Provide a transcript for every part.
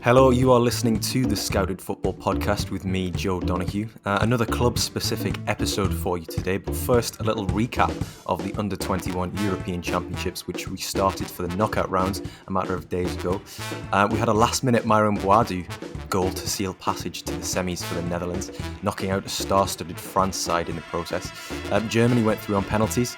Hello, you are listening to the Scouted Football Podcast with me, Joe Donoghue. Another club-specific episode for you today, but first a little recap of the Under-21 European Championships, which restarted for the knockout rounds a matter of days ago. We had a last-minute Myron Boadu goal to seal passage to the semis for the Netherlands, knocking out a star-studded France side in the process. Germany went through on penalties,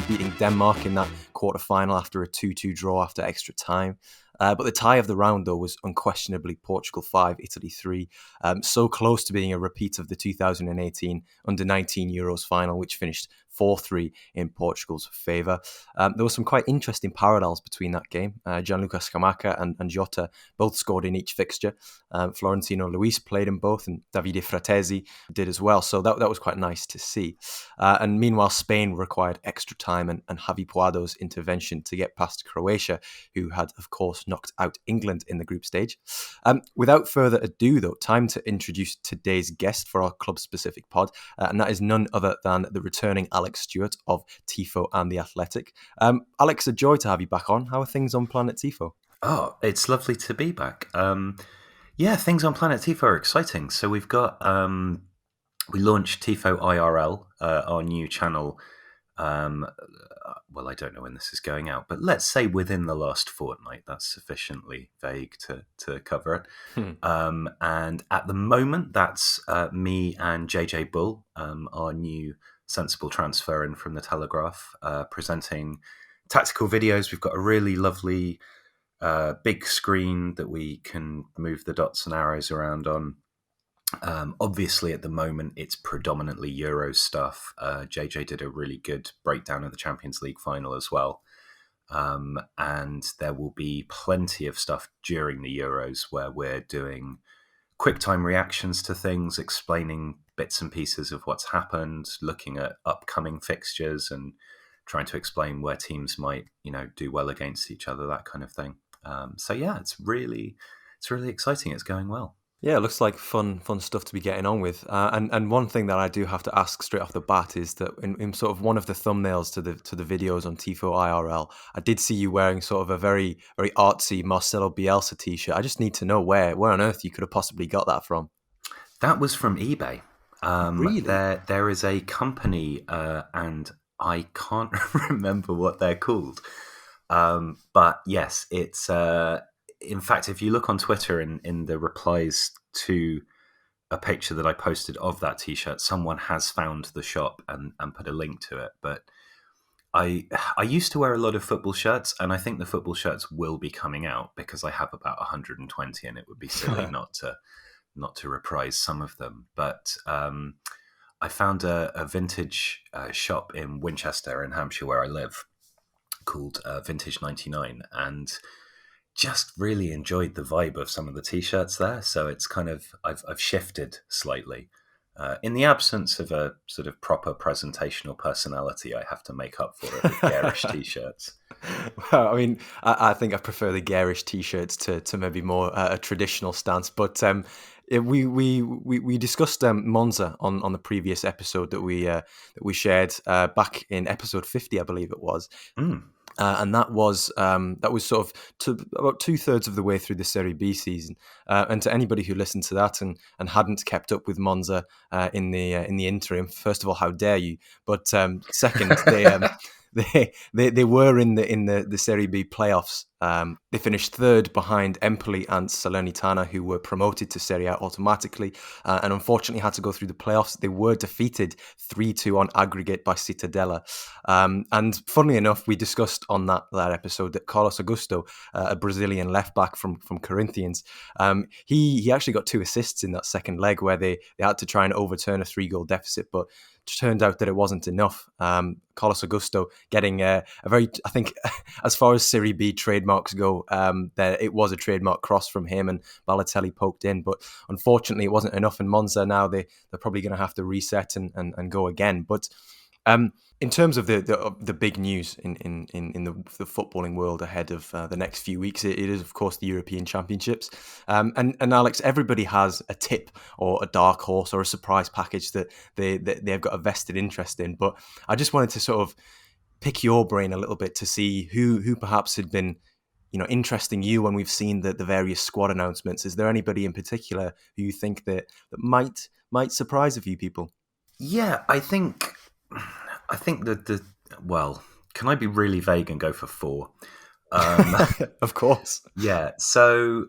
beating Denmark in that quarter-final after a 2-2 draw after extra time. But the tie of the round, though, was unquestionably Portugal 5, Italy 3. So close to being a repeat of the 2018 Under-19 Euros final, which finished 4-3 in Portugal's favour. There were some quite interesting parallels between that game. Gianluca Scamacca and Jota both scored in each fixture. Florentino Luis played in both, and Davide Fratesi did as well. So that was quite nice to see. And meanwhile, Spain required extra time and Javi Puado's intervention to get past Croatia, who had, of course, knocked out England in the group stage. Without further ado, though, time to introduce today's guest for our club-specific pod, and that is none other than the returning Alex Stewart of Tifo and The Athletic. Alex, a joy to have you back on. How are things on Planet Tifo? Oh, it's lovely to be back. Things on Planet Tifo are exciting. So we've got, we launched Tifo IRL, our new channel. I don't know when this is going out, but let's say within the last fortnight. That's sufficiently vague to cover it. And at the moment, that's me and JJ Bull, our new sensible transfer in from the Telegraph, presenting tactical videos. We've got a really lovely big screen that we can move the dots and arrows around on. Obviously, at the moment, it's predominantly Euros stuff. JJ did a really good breakdown of the Champions League final as well. And there will be plenty of stuff during the Euros where we're doing quick time reactions to things, explaining bits and pieces of what's happened, looking at upcoming fixtures and trying to explain where teams might, do well against each other, that kind of thing. It's really exciting. It's going well. Yeah, it looks like fun stuff to be getting on with. And one thing that I do have to ask straight off the bat is that in sort of one of the thumbnails to the videos on Tifo IRL, I did see you wearing sort of a very, very artsy Marcelo Bielsa t-shirt. I just need to know where on earth you could have possibly got that from. That was from eBay. Really? There is a company, and I can't remember what they're called. But yes, it's... in fact, if you look on Twitter in the replies to a picture that I posted of that t-shirt, someone has found the shop and put a link to it. But I used to wear a lot of football shirts, and I think the football shirts will be coming out because I have about 120, and it would be silly not to reprise some of them. But I found a vintage shop in Winchester in Hampshire where I live called Vintage 99, and just really enjoyed the vibe of some of the t-shirts there. So it's kind of, I've shifted slightly. In the absence of a sort of proper presentational personality, I have to make up for it with garish t-shirts. Well, I mean, I think I prefer the garish t-shirts to maybe more a traditional stance. But we discussed Monza on the previous episode that we shared back in episode 50, I believe it was. And that was sort of about 2/3 of the way through the Serie B season. And to anybody who listened to that and hadn't kept up with Monza in the interim, first of all, how dare you? But second, they were in the Serie B playoffs. They finished third behind Empoli and Salernitana, who were promoted to Serie A automatically, and unfortunately had to go through the playoffs. They were defeated 3-2 on aggregate by Cittadella. And funnily enough, we discussed on that episode that Carlos Augusto, a Brazilian left back from Corinthians, he actually got 2 assists in that second leg where they had to try and overturn a 3-goal deficit, but it turned out that it wasn't enough. Carlos Augusto getting a very, I think, as far as Serie B trademarks go, that it was a trademark cross from him, and Balotelli poked in. But unfortunately, it wasn't enough in Monza. Now they're probably going to have to reset and go again. But in terms of the big news in the footballing world ahead of the next few weeks, it is, of course, the European Championships. And Alex, everybody has a tip or a dark horse or a surprise package that they've got a vested interest in. But I just wanted to sort of pick your brain a little bit to see who perhaps had been interesting you when we've seen the various squad announcements? Is there anybody in particular who you think that might surprise a few people? Yeah, I think that well, can I be really vague and go for 4? Of course. Yeah, so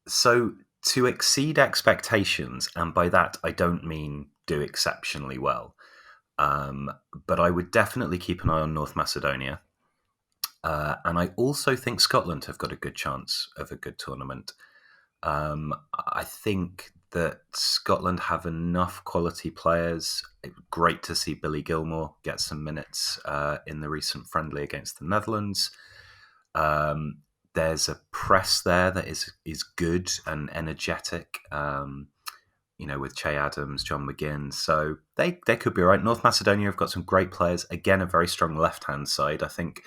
to exceed expectations, and by that I don't mean do exceptionally well, but I would definitely keep an eye on North Macedonia. And I also think Scotland have got a good chance of a good tournament. I think that Scotland have enough quality players. Great to see Billy Gilmore get some minutes in the recent friendly against the Netherlands. There's a press there that is good and energetic. With Che Adams, John McGinn, so they could be right. North Macedonia have got some great players. Again, a very strong left-hand side. I think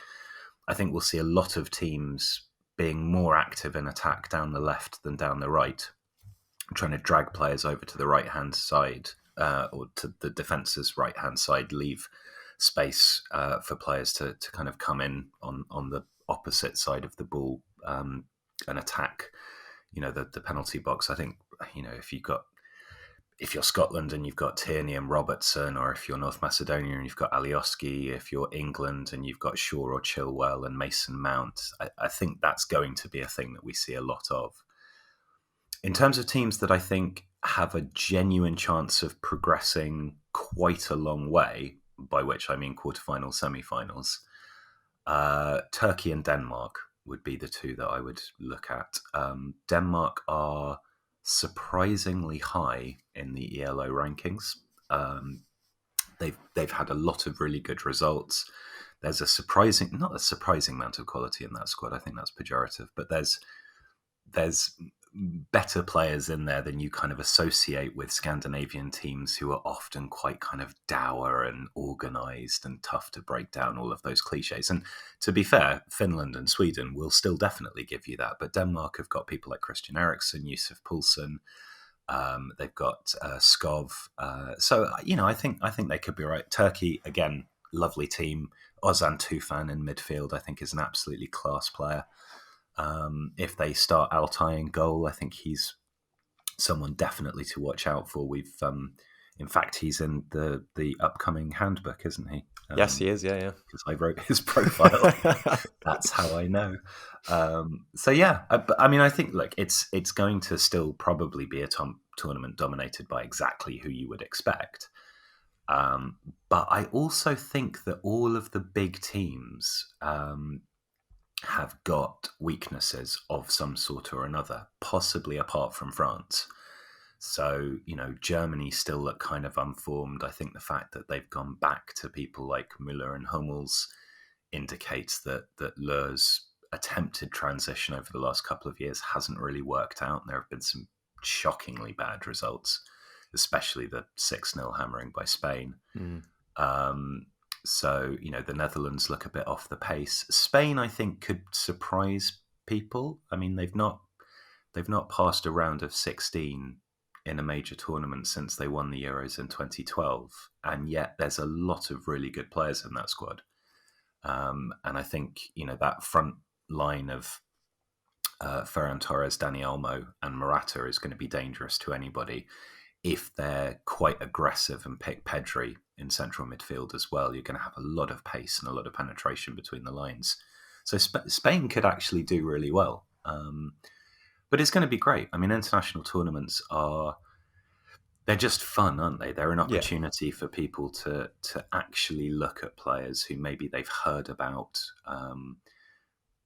we'll see a lot of teams being more active in attack down the left than down the right, trying to drag players over to the right-hand side or to the defence's right-hand side, leave space for players to kind of come in on the opposite side of the ball and attack, the penalty box. I think, if you're Scotland and you've got Tierney and Robertson, or if you're North Macedonia and you've got Alioski, if you're England and you've got Shaw or Chilwell and Mason Mount, I think that's going to be a thing that we see a lot of. In terms of teams that I think have a genuine chance of progressing quite a long way, by which I mean quarterfinals, semi-finals, Turkey and Denmark would be the two that I would look at. Denmark are surprisingly high in the ELO rankings. They've had a lot of really good results. There's not a surprising amount of quality in that squad. I think that's pejorative, but there's better players in there than you kind of associate with Scandinavian teams, who are often quite kind of dour and organised and tough to break down, all of those cliches. And to be fair, Finland and Sweden will still definitely give you that. But Denmark have got people like Christian Eriksen, Yusuf Poulsen. They've got Skov. So, I think they could be right. Turkey, again, lovely team. Ozan Tufan in midfield, I think, is an absolutely class player. If they start Altay in goal, I think he's someone definitely to watch out for. We've, in fact, he's in the upcoming handbook, isn't he? Yes, he is. Yeah. Because I wrote his profile. That's how I know. So yeah, I think, look, it's going to still probably be a tournament dominated by exactly who you would expect. But I also think that all of the big teams have got weaknesses of some sort or another, possibly apart from France. So, Germany still look kind of unformed. I think the fact that they've gone back to people like Müller and Hummels indicates that Löw's attempted transition over the last couple of years hasn't really worked out. And there have been some shockingly bad results, especially the 6-0 hammering by Spain. So, the Netherlands look a bit off the pace. Spain, I think, could surprise people. I mean, they've not passed a round of 16 in a major tournament since they won the Euros in 2012, and yet there's a lot of really good players in that squad. And I think, that front line of Ferran Torres, Dani Olmo, and Morata is going to be dangerous to anybody. If they're quite aggressive and pick Pedri in central midfield as well, you're going to have a lot of pace and a lot of penetration between the lines. So Spain could actually do really well. But it's going to be great. I mean, international tournaments they're just fun, aren't they? They're an opportunity for people to actually look at players who maybe they've heard about,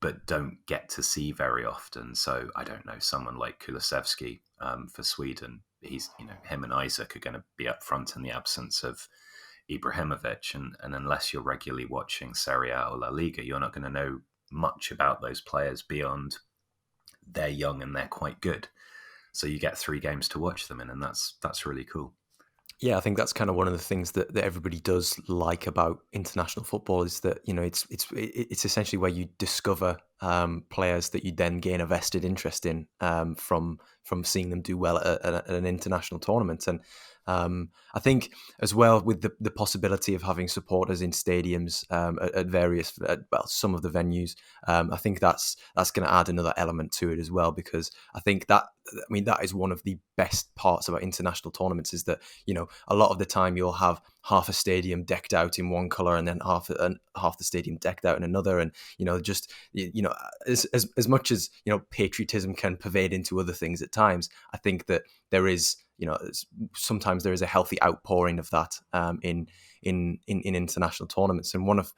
but don't get to see very often. So I don't know, someone like Kulusevski for Sweden, he's, him and Isaac are going to be up front in the absence of Ibrahimovic, and unless you're regularly watching Serie A or La Liga, you're not going to know much about those players beyond they're young and they're quite good. So you get 3 games to watch them in, and that's really cool. Yeah, I think that's kind of one of the things that everybody does like about international football, is that, it's essentially where you discover players that you then gain a vested interest in from seeing them do well at an international tournament. And I think as well with the possibility of having supporters in stadiums at various, some of the venues. I think that's going to add another element to it as well, because I think that is one of the best parts about international tournaments, is that a lot of the time you'll have half a stadium decked out in one color and then half the stadium decked out in another, and just as much as patriotism can pervade into other things at times, I think that there is sometimes there is a healthy outpouring of that in international tournaments. And one of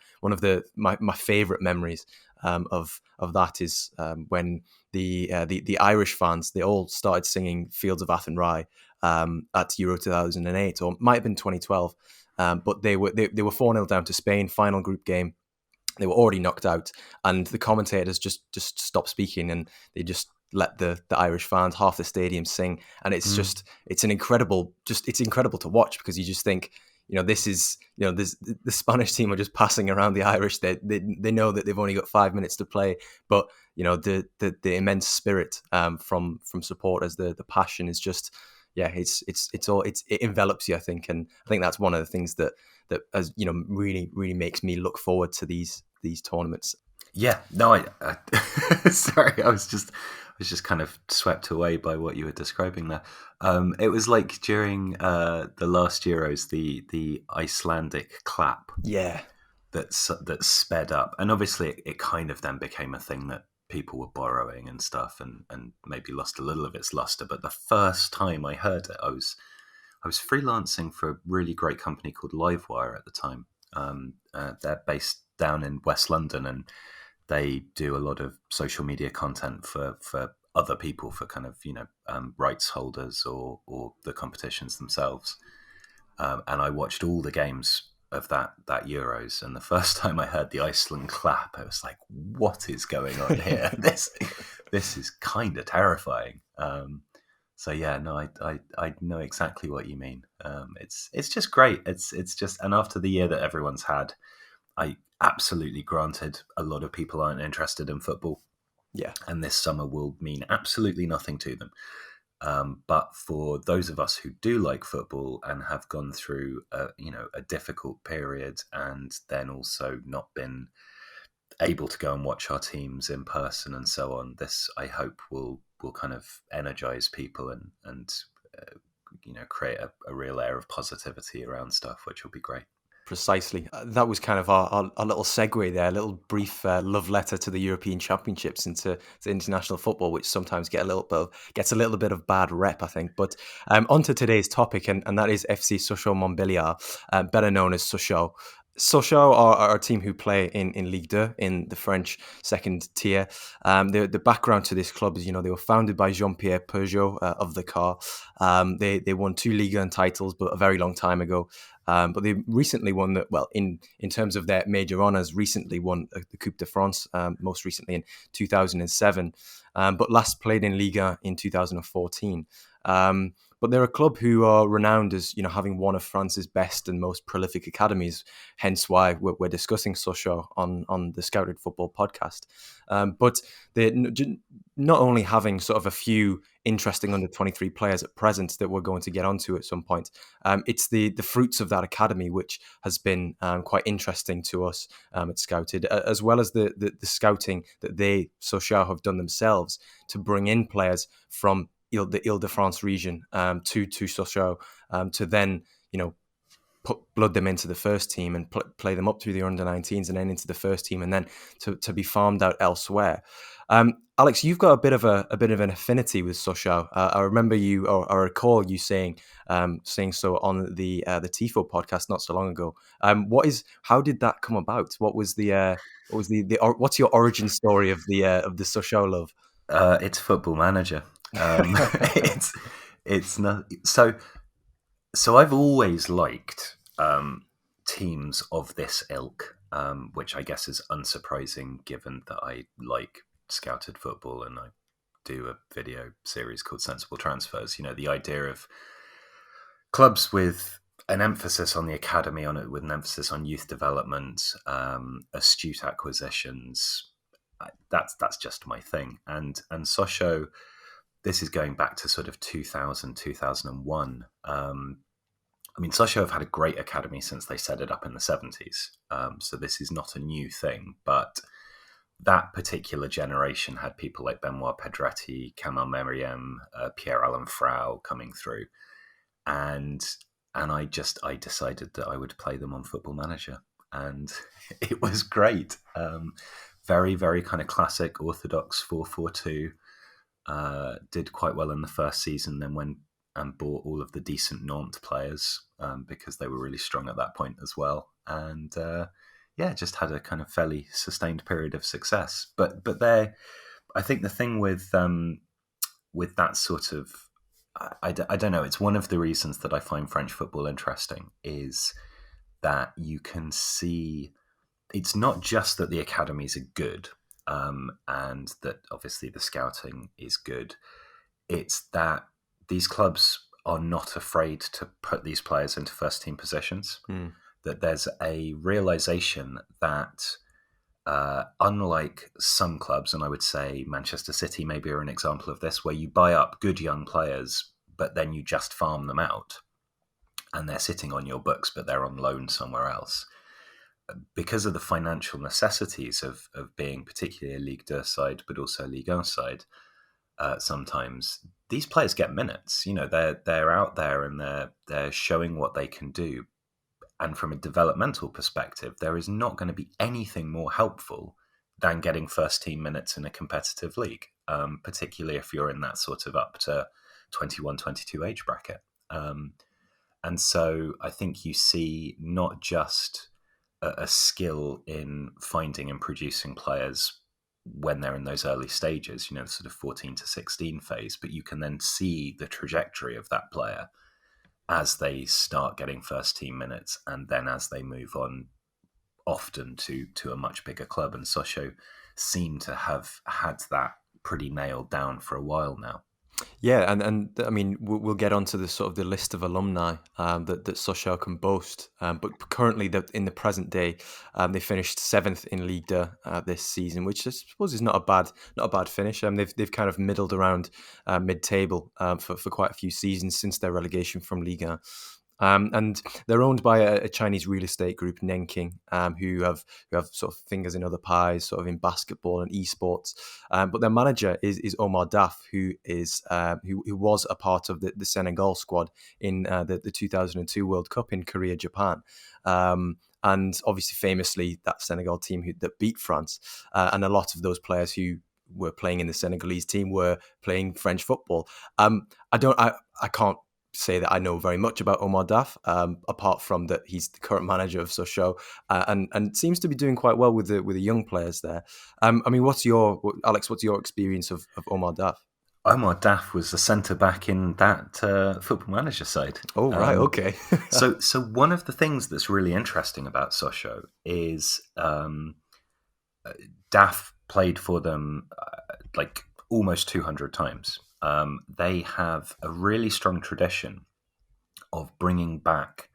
my favorite memories of that is when the Irish fans, they all started singing Fields of Athenry at Euro 2008, or it might have been 2012, but they were 4-0 down to Spain, final group game. They were already knocked out, and the commentators just stopped speaking, and they just let the Irish fans, half the stadium, sing. And it's just it's incredible to watch, because you just think, this is the Spanish team are just passing around the Irish. They know that they've only got 5 minutes to play, but the immense spirit from supporters, the passion is just, it envelops you, I think. And I think that's one of the things that as really makes me look forward to these tournaments. Yeah, no, I sorry, I was just kind of swept away by what you were describing there. It was like during the last Euros, the Icelandic clap, that sped up, and obviously it kind of then became a thing that people were borrowing and stuff, and maybe lost a little of its luster. But the first time I heard it, I was freelancing for a really great company called Livewire at the time. They're based down in West London, and they do a lot of social media content for other people, for kind of rights holders or the competitions themselves. And I watched all the games of that Euros, and the first time I heard the Iceland clap, I was like, "What is going on here? this is kind of terrifying." So yeah, no, I know exactly what you mean. It's just great. It's just, and after the year that everyone's had, I absolutely, granted, a lot of people aren't interested in football. Yeah. And this summer will mean absolutely nothing to them. But for those of us who do like football and have gone through a difficult period, and then also not been able to go and watch our teams in person and so on, this, I hope, will kind of energize people and create a real air of positivity around stuff, which will be great. Precisely. That was kind of our little segue there, a little brief love letter to the European Championships into international football, which sometimes gets a little bit of bad rep, I think. But onto today's topic, and that is FC Sochaux-Montbéliard, better known as Sochaux. Sochaux are a team who play in Ligue 2, in the French second tier. The background to this club is, they were founded by Jean-Pierre Peugeot of the car. They won 2 Ligue 1 titles, but a very long time ago. But they recently won in terms of their major honours, recently won the Coupe de France, most recently in 2007, but last played in Liga in 2014. But they're a club who are renowned as, having one of France's best and most prolific academies, hence why we're discussing Sochaux on the Scouted Football podcast. But they're not only having sort of a few interesting under-23 players at present that we're going to get onto at some point, it's the fruits of that academy which has been quite interesting to us at Scouted, as well as the scouting that Sochaux, have done themselves to bring in players from the Ile-de-France region to Sochaux, to then blood them into the first team and play them up through the under-19s and then into the first team, and then to be farmed out elsewhere. Alex, you've got a bit of an affinity with Sochaux. I remember you, or I recall you saying so on the Tifo podcast not so long ago. How did that come about? What's your origin story of the Sochaux love? It's Football Manager. It's not so I've always liked teams of this ilk, which I guess is unsurprising given that I like Scouted football and I do a video series called Sensible Transfers. The idea of clubs with an emphasis on the academy, with an emphasis on youth development, astute acquisitions. That's just my thing. And Sochaux, this is going back to sort of 2000, 2001. I mean, Sochaux have had a great academy since they set it up in the 70s. So this is not a new thing, but that particular generation had people like Benoit Pedretti, Kamal Meriem, Pierre-Alain Frau coming through. And I decided that I would play them on Football Manager. And it was great. Very, very kind of classic orthodox 4-4-2. Did quite well in the first season, then went and bought all of the decent Nantes players because they were really strong at that point as well. And just had a kind of fairly sustained period of success. But there, I think the thing with that sort of, I don't know, it's one of the reasons that I find French football interesting is that you can see it's not just that the academies are good and that obviously the scouting is good. It's that these clubs are not afraid to put these players into first team positions. That there's a realization that unlike some clubs, and I would say Manchester City maybe are an example of this, where you buy up good young players, but then you just farm them out and they're sitting on your books, but they're on loan somewhere else. Because of the financial necessities of being particularly a Ligue 2 side, but also a Ligue 1 side, sometimes these players get minutes. You know, they're out there and they're showing what they can do. And from a developmental perspective, there is not going to be anything more helpful than getting first team minutes in a competitive league, particularly if you're in that sort of up to 21, 22 age bracket. And so I think you see not just a skill in finding and producing players when they're in those early stages, you know, the sort of 14 to 16 phase, but you can then see the trajectory of that player as they start getting first team minutes and then as they move on often to a much bigger club. And Sochaux seem to have had that pretty nailed down for a while now. Yeah, and I mean, we'll get onto the sort of the list of alumni that Sochaux can boast. But currently, in the present day, they finished 7th in Ligue 2 this season, which I suppose is not a bad finish. They've kind of middled around mid-table for quite a few seasons since their relegation from Ligue 1. And they're owned by a Chinese real estate group, Nenking, who have sort of fingers in other pies, sort of in basketball and esports. But their manager is Omar Daf, who was a part of the Senegal squad in the 2002 World Cup in Korea, Japan. And obviously, famously, that Senegal team that beat France. And a lot of those players who were playing in the Senegalese team were playing French football. I can't say that I know very much about Omar Daf, apart from that he's the current manager of Sochaux and seems to be doing quite well with the young players there. I mean, what's your experience of Omar Daf? Omar Daf was the centre back in that Football Manager side. Oh, right, okay. So one of the things that's really interesting about Sochaux is Daf played for them like almost 200 times. They have a really strong tradition of bringing back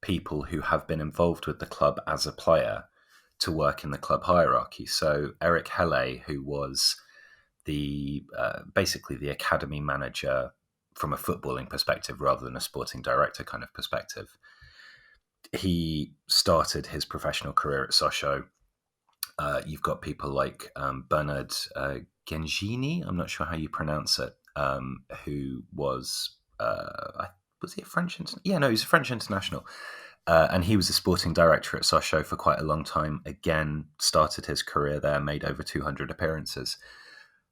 people who have been involved with the club as a player to work in the club hierarchy. So Eric Hele, who was the basically the academy manager from a footballing perspective rather than a sporting director kind of perspective, he started his professional career at Sochaux. You've got people like Bernard Gengini, I'm not sure how you pronounce it, who was he a French? He was a French international, and he was a sporting director at Sochaux for quite a long time. Again, started his career there, made over 200 appearances.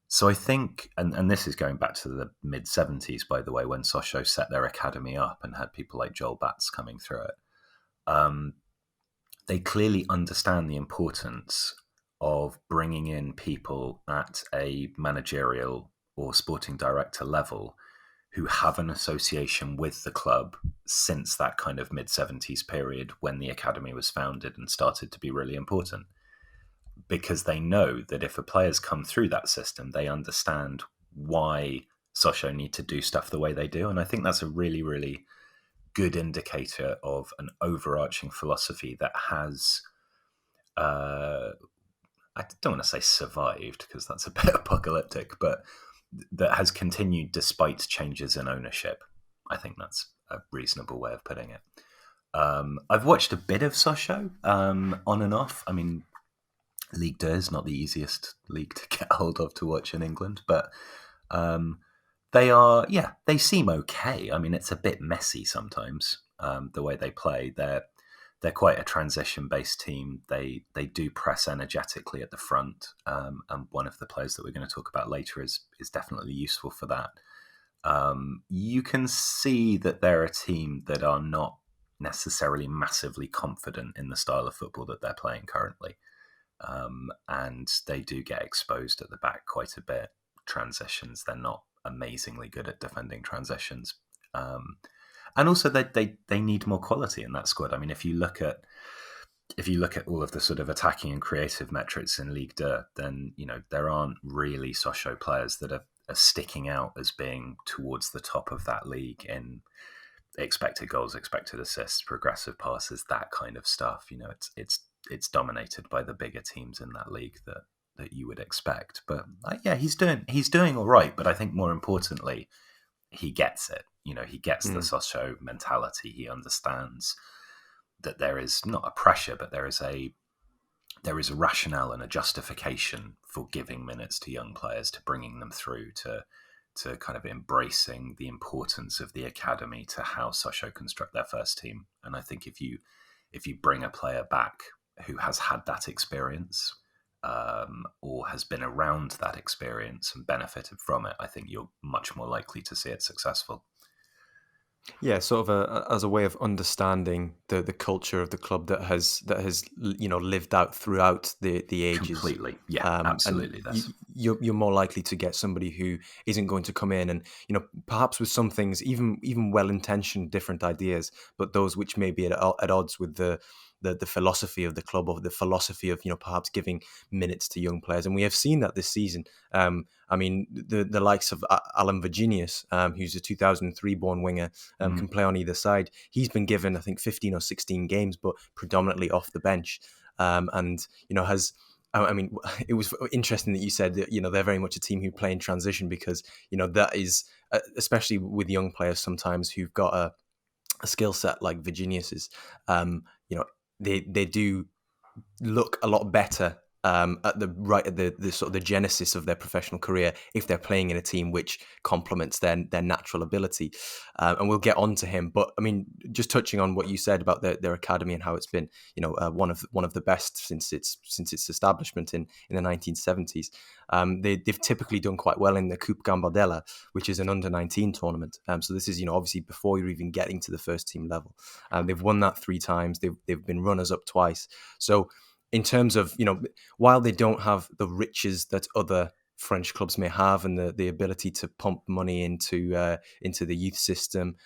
So I think, and this is going back to the mid 70s, by the way, when Sochaux set their academy up and had people like Joel Batts coming through it. They clearly understand the importance of bringing in people at a managerial or sporting director level who have an association with the club since that kind of mid-70s period when the academy was founded and started to be really important. Because they know that if a player's come through that system, they understand why Sochaux need to do stuff the way they do. And I think that's a really, really good indicator of an overarching philosophy that has... I don't want to say survived because that's a bit apocalyptic, but that has continued despite changes in ownership. I think that's a reasonable way of putting it. I've watched a bit of Sochaux on and off. I mean, Ligue 2 is not the easiest league to get hold of to watch in England, but they seem okay. I mean, it's a bit messy sometimes, the way they play. They're quite a transition-based team. They do press energetically at the front, and one of the players that we're going to talk about later is definitely useful for that. You can see that they're a team that are not necessarily massively confident in the style of football that they're playing currently. And they do get exposed at the back quite a bit. Transitions, they're not amazingly good at defending transitions. And also they need more quality in that squad. I mean, if you look at all of the sort of attacking and creative metrics in Ligue 2, then there aren't really Sochaux players that are sticking out as being towards the top of that league in expected goals, expected assists, progressive passes, that kind of stuff. It's dominated by the bigger teams in that league that you would expect. But he's doing all right. But I think more importantly, he gets it. He gets the Sochaux mentality. He understands that there is not a pressure, but there is a rationale and a justification for giving minutes to young players, to bringing them through, to kind of embracing the importance of the academy to how Sochaux construct their first team. And I think if you bring a player back who has had that experience, or has been around that experience and benefited from it, I think you're much more likely to see it successful. Yeah, sort of as a way of understanding the culture of the club that has lived out throughout the ages. Completely, yeah, absolutely. You're more likely to get somebody who isn't going to come in and perhaps with some things even well-intentioned different ideas, but those which may be at odds with the philosophy of the club, or the philosophy of perhaps giving minutes to young players. And we have seen that this season. I mean, the likes of Alan Virginius, who's a 2003 born winger, can play on either side. He's been given, I think, 15 or 16 games, but predominantly off the bench. And has. I mean, it was interesting that you said that they're very much a team who play in transition, because that is, especially with young players sometimes who've got a skill set like Virginius's. They do look a lot better at the sort of the genesis of their professional career if they're playing in a team which complements their natural ability. And we'll get on to him, but I mean, just touching on what you said about their academy and how it's been one of the best since its establishment in the 1970s. They've typically done quite well in the Coupe Gambardella, which is an under-19 tournament. So this is obviously before you're even getting to the first team level. They've won that 3 times. They've been runners-up twice. So in terms of, while they don't have the riches that other French clubs may have and the ability to pump money into the youth system,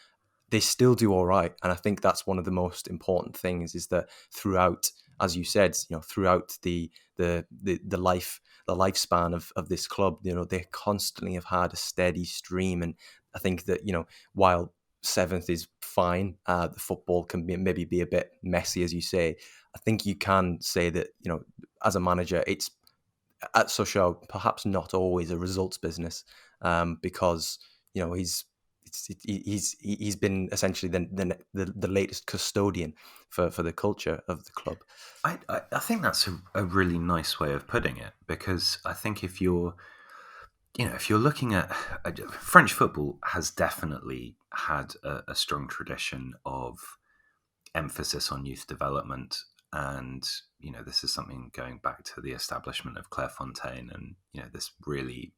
they still do all right. And I think that's one of the most important things, is that throughout, as you said, throughout the lifespan of this club, they constantly have had a steady stream. And I think that, while 7th is fine, the football can maybe be a bit messy, as you say. I think you can say that, as a manager, it's at Sochaux perhaps not always a results business, because he's been essentially the latest custodian for the culture of the club. I think that's a really nice way of putting it, because I think if you're looking at French football, has definitely had a strong tradition of emphasis on youth development. And, this is something going back to the establishment of Clairefontaine, and, this really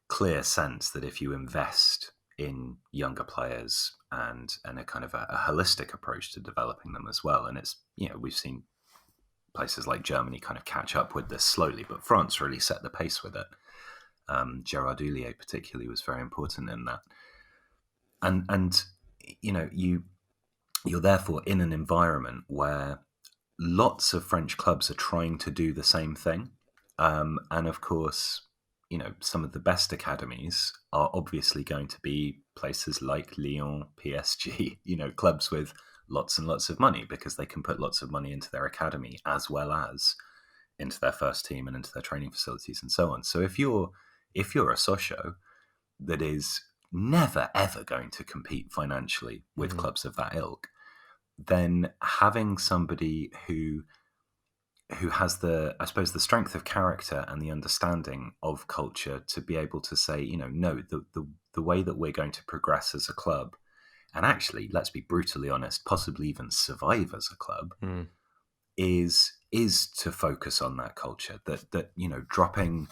clear sense that if you invest in younger players and a kind of a holistic approach to developing them as well, and it's, we've seen places like Germany kind of catch up with this slowly, but France really set the pace with it. Gerard Houllier particularly was very important in that. And you're therefore in an environment where lots of French clubs are trying to do the same thing. And of course, some of the best academies are obviously going to be places like Lyon, PSG, clubs with lots and lots of money, because they can put lots of money into their academy as well as into their first team and into their training facilities and so on. So if you're a Sochaux that is never ever going to compete financially with clubs of that ilk, then having somebody who has the, I suppose, the strength of character and the understanding of culture to be able to say, no, the way that we're going to progress as a club, and actually, let's be brutally honest, possibly even survive as a club, is to focus on that culture. That dropping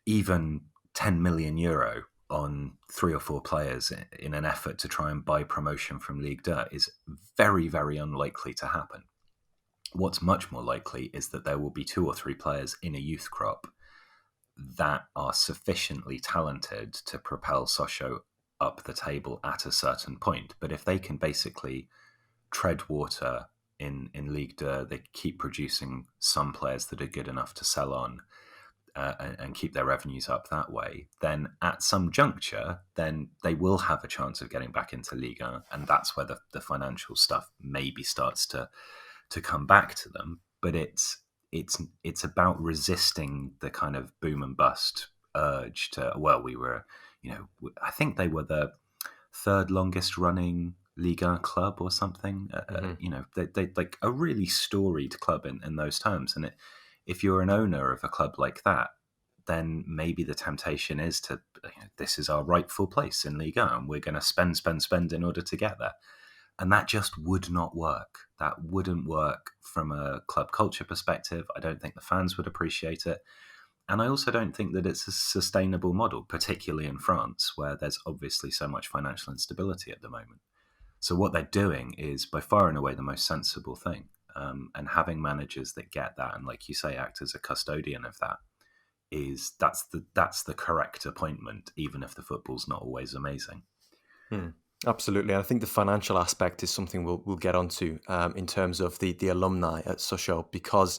even 10 million euro on 3 or 4 players in an effort to try and buy promotion from Ligue 2 is very, very unlikely to happen. What's much more likely is that there will be 2 or 3 players in a youth crop that are sufficiently talented to propel Sochaux up the table at a certain point. But if they can basically tread water in Ligue 2, they keep producing some players that are good enough to sell on and keep their revenues up that way, then at some juncture, then they will have a chance of getting back into Ligue 1, and that's where the financial stuff maybe starts to come back to them. But it's about resisting the kind of boom and bust urge to, well, we were, I think they were the 3rd longest running Ligue 1 club or something. They like a really storied club in those terms. And if you're an owner of a club like that, then maybe the temptation is to, this is our rightful place in Ligue 1, and we're going to spend in order to get there. And that just would not work. That wouldn't work from a club culture perspective. I don't think the fans would appreciate it. And I also don't think that it's a sustainable model, particularly in France, where there's obviously so much financial instability at the moment. So what they're doing is by far and away the most sensible thing. And having managers that get that and, like you say, act as a custodian of that, that's the correct appointment, even if the football's not always amazing. Absolutely. And I think the financial aspect is something we'll get onto in terms of the alumni at Sochaux, because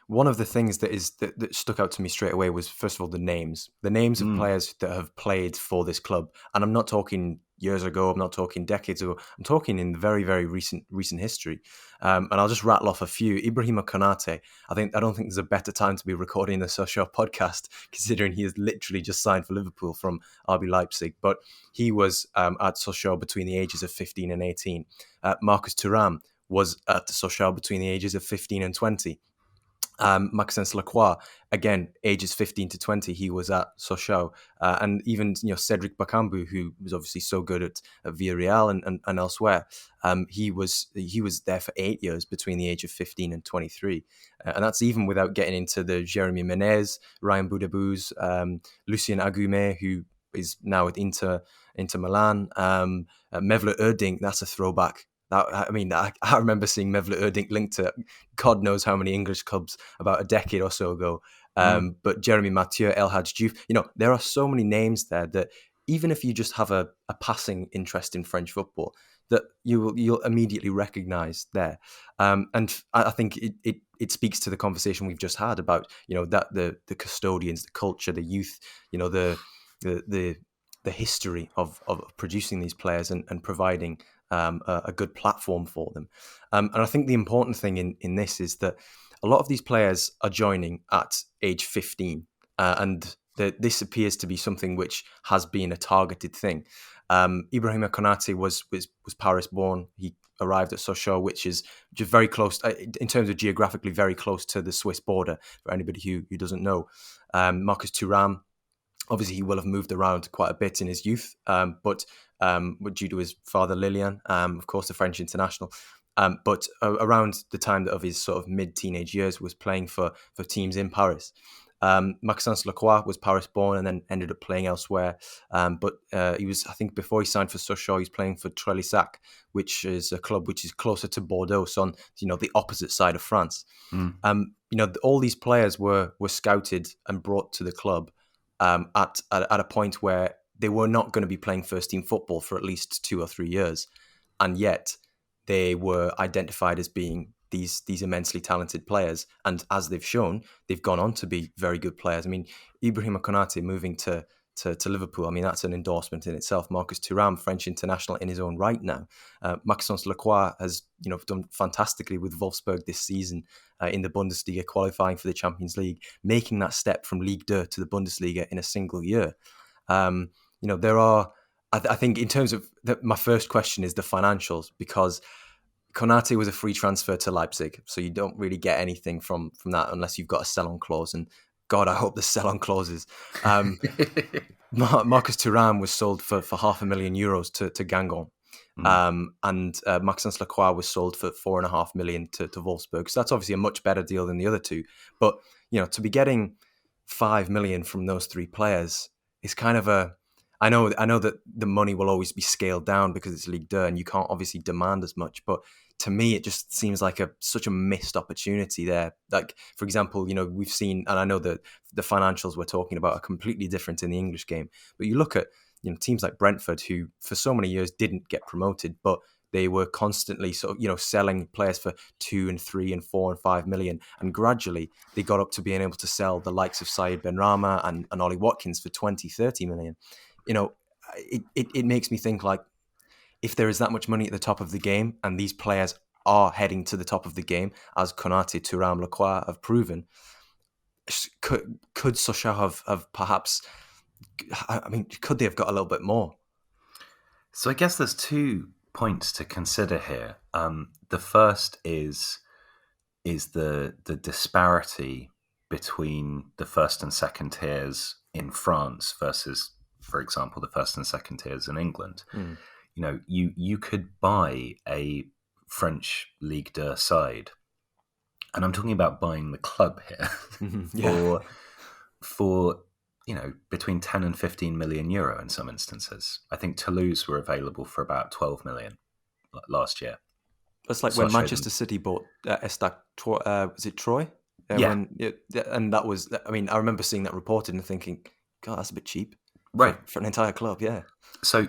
one of the things that stuck out to me straight away was, first of all, the names of players that have played for this club. And I'm not talking years ago, I'm not talking decades ago, I'm talking in very, very recent history. And I'll just rattle off a few. Ibrahima Konaté, I don't think there's a better time to be recording the Sochaux podcast, considering he has literally just signed for Liverpool from RB Leipzig. But he was at Sochaux between the ages of 15 and 18. Marcus Thuram was at Sochaux between the ages of 15 and 20. Maxence Lacroix, again, ages 15 to 20, he was at Sochaux. And even Cédric Bakambu, who was obviously so good at Villarreal and elsewhere, he was there for 8 years between the age of 15 and 23. And that's even without getting into the Jérémy Menez, Ryan Boudebouz, Lucien Agumé, who is now at Inter Milan, Mevlut Erdink, that's a throwback. I remember seeing Mevlut Erdink linked to God knows how many English clubs about a decade or so ago. But Jeremy Mathieu, El Hadj Diouf, there are so many names there that even if you just have a passing interest in French football, that you'll immediately recognise there. And I think it speaks to the conversation we've just had about that the custodians, the culture, the youth, the history of producing these players and providing a good platform for them. And I think the important thing in this is that a lot of these players are joining at age 15, and this appears to be something which has been a targeted thing. Ibrahima Konaté was Paris born. He arrived at Sochaux, which is just very close, in terms of geographically, very close to the Swiss border, for anybody who doesn't know. Marcus Thuram, obviously, he will have moved around quite a bit in his youth, but due to his father, Lilian, of course, the French international. But around the time of his sort of mid-teenage years, was playing for teams in Paris. Maxence Lacroix was Paris-born and then ended up playing elsewhere. But he was, I think, before he signed for Sochaux, he's playing for Trélissac, which is a club which is closer to Bordeaux, so on the opposite side of France. All these players were scouted and brought to the club at a point where they were not going to be playing first team football for at least 2 or 3 years, and yet they were identified as being these immensely talented players. And as they've shown, they've gone on to be very good players. I mean, Ibrahima Konaté moving to Liverpool, I mean, that's an endorsement in itself. Marcus Thuram, French international in his own right now. Maxence Lacroix has done fantastically with Wolfsburg this season in the Bundesliga, qualifying for the Champions League, making that step from Ligue 2 to the Bundesliga in a single year. there are. I think in terms of my first question is the financials, because Konaté was a free transfer to Leipzig, so you don't really get anything from that unless you've got a sell-on clause. And God, I hope the sell-on clauses. Marcus Thuram was sold for €500,000 to Guingamp. And Maxence Lacroix was sold for $4.5 million to Wolfsburg. So that's obviously a much better deal than the other two. But to be getting $5 million from those three players is kind of a. I know that the money will always be scaled down because it's Ligue 2 and you can't obviously demand as much. But to me, it just seems like such a missed opportunity there. Like, for example, we've seen, and I know that the financials we're talking about are completely different in the English game. But you look at teams like Brentford, who for so many years didn't get promoted, but they were constantly selling players for 2 and 3 and 4 and 5 million, and gradually they got up to being able to sell the likes of Saïd Benrahma and Ollie Watkins for 20, 30 million. It makes me think, like, if there is that much money at the top of the game and these players are heading to the top of the game, as Konaté, Thuram, Lacroix have proven, could Sochaux have perhaps, could they have got a little bit more? So I guess there's 2 points to consider here. The first is the disparity between the first and second tiers in France versus, for example, the first and second tiers in England. You could buy a French Ligue 2 side, and I'm talking about buying the club here for between 10 and 15 million euro in some instances. I think Toulouse were available for about 12 million last year. That's like when Manchester City bought Estac. Was it Troy? And that was. I remember seeing that reported and thinking, God, that's a bit cheap, right, for an entire club. Yeah. So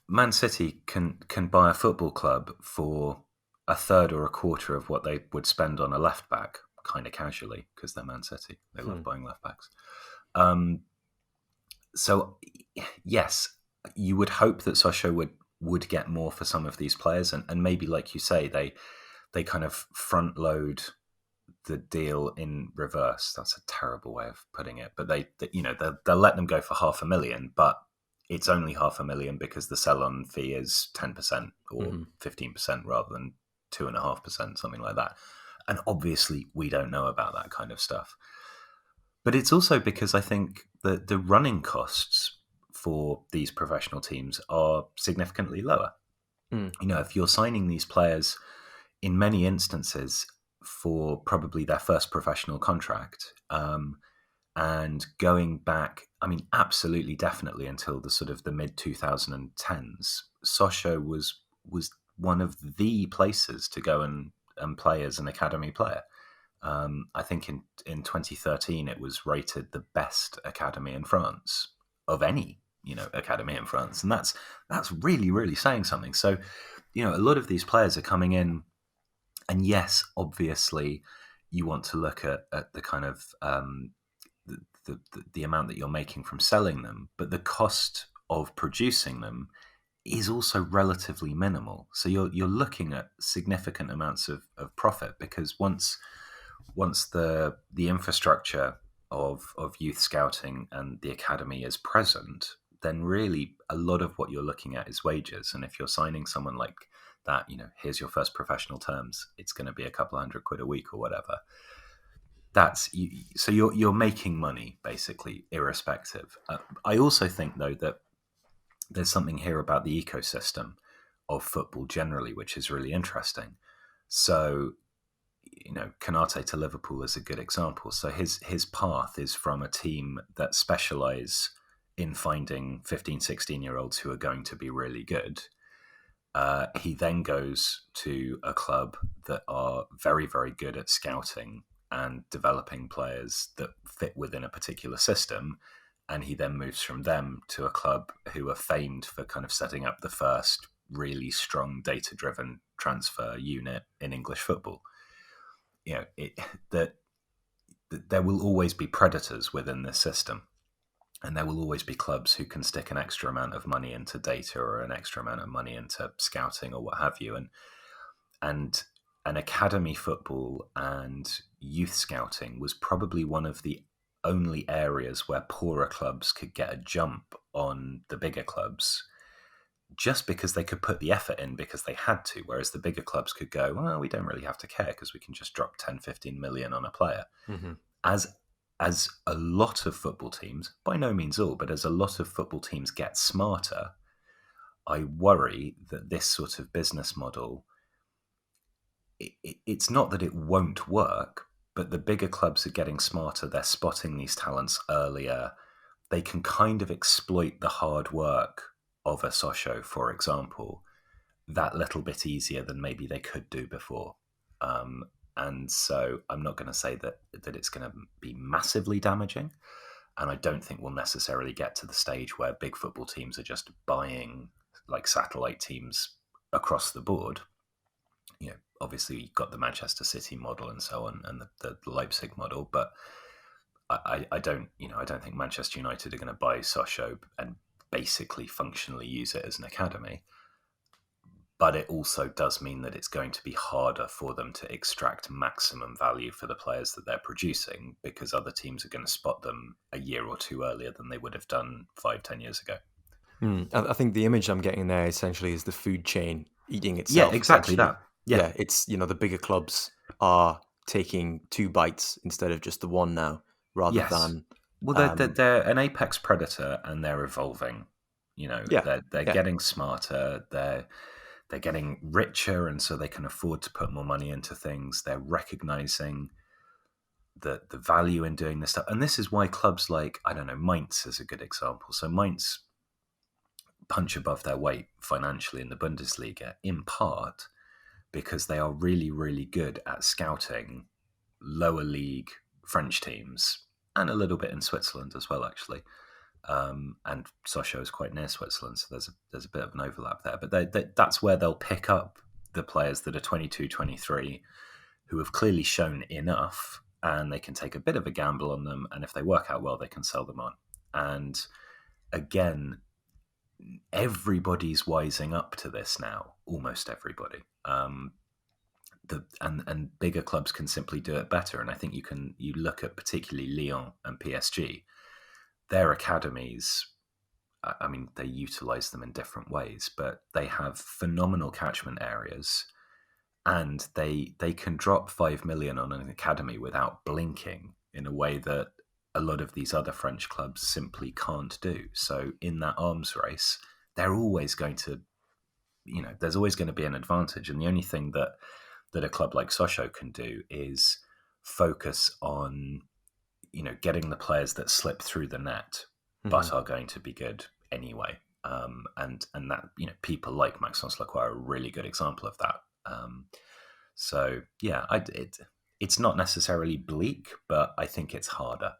Man City can buy a football club for a third or a quarter of what they would spend on a left back, kind of casually, because they're Man City. They love buying left backs. So yes, you would hope that Sochaux would get more for some of these players, and maybe, like you say, they kind of front load the deal in reverse. That's a terrible way of putting it, but they'll let them go for $500,000, but it's only $500,000 because the sell-on fee is 10% or 15% rather than 2.5%, something like that. And obviously, we don't know about that kind of stuff. But it's also because I think that the running costs for these professional teams are significantly lower. If you're signing these players, in many instances, for probably their first professional contract, and going back, absolutely, definitely until the sort of the mid 2010s, Sochaux was one of the places to go and play as an academy player. I think in 2013 it was rated the best academy in France of any academy in France, and that's really, really saying something. So a lot of these players are coming in, and yes, obviously you want to look at the kind of the amount that you're making from selling them, but the cost of producing them is also relatively minimal. So you're looking at significant amounts of profit, because once the infrastructure of youth scouting and the academy is present, then really a lot of what you're looking at is wages. And if you're signing someone like that, here's your first professional terms, it's going to be a couple £100 a week or whatever. So you're making money basically, irrespective. I also think, though, that there's something here about the ecosystem of football generally, which is really interesting. So, Konaté to Liverpool is a good example. So his path is from a team that specialise in finding 15, 16-year-olds who are going to be really good. He then goes to a club that are very, very good at scouting and developing players that fit within a particular system. And he then moves from them to a club who are famed for kind of setting up the first really strong data-driven transfer unit in English football. That there will always be predators within this system, and there will always be clubs who can stick an extra amount of money into data or an extra amount of money into scouting or what have you. And an academy football and youth scouting was probably one of the only areas where poorer clubs could get a jump on the bigger clubs just because they could put the effort in because they had to, whereas the bigger clubs could go, well, we don't really have to care because we can just drop 10, 15 million on a player. Mm-hmm. As a lot of football teams, by no means all, but as a lot of football teams get smarter, I worry that this sort of business model, it's not that it won't work, but the bigger clubs are getting smarter. They're spotting these talents earlier. They can kind of exploit the hard work of a Sochaux, for example, that little bit easier than maybe they could do before. And so I'm not going to say that it's going to be massively damaging. And I don't think we'll necessarily get to the stage where big football teams are just buying like satellite teams across the board. Obviously you've got the Manchester City model and so on, and the Leipzig model, but I don't think Manchester United are going to buy Sochaux and basically functionally use it as an academy. But it also does mean that it's going to be harder for them to extract maximum value for the players that they're producing because other teams are going to spot them a year or two earlier than they would have done 5-10 years ago. I think the image I'm getting there essentially is the food chain eating itself. Yeah, exactly that. Yeah, it's, the bigger clubs are taking 2 bites instead of just the one now, rather than... Well, they're an apex predator and they're evolving. They're getting smarter. They're getting richer, and so they can afford to put more money into things. They're recognizing the value in doing this stuff. And this is why clubs like, I don't know, Mainz is a good example. So Mainz punch above their weight financially in the Bundesliga, in part because they are really, really good at scouting lower league French teams, and a little bit in Switzerland as well, actually. And Sochaux is quite near Switzerland, so there's a bit of an overlap there. But that's where they'll pick up the players that are 22, 23, who have clearly shown enough, and they can take a bit of a gamble on them, and if they work out well, they can sell them on. And again, everybody's wising up to this now, almost everybody. And bigger clubs can simply do it better. And I think you look at particularly Lyon and PSG. Their academies, I mean, they utilize them in different ways, but they have phenomenal catchment areas, and they can drop 5 million on an academy without blinking in a way that a lot of these other French clubs simply can't do. So in that arms race, they're always going to, there's always going to be an advantage. And the only thing that a club like Sochaux can do is focus on getting the players that slip through the net, but are going to be good anyway. And that, people like Maxence Lacroix are a really good example of that. So yeah, it's not necessarily bleak, but I think it's harder.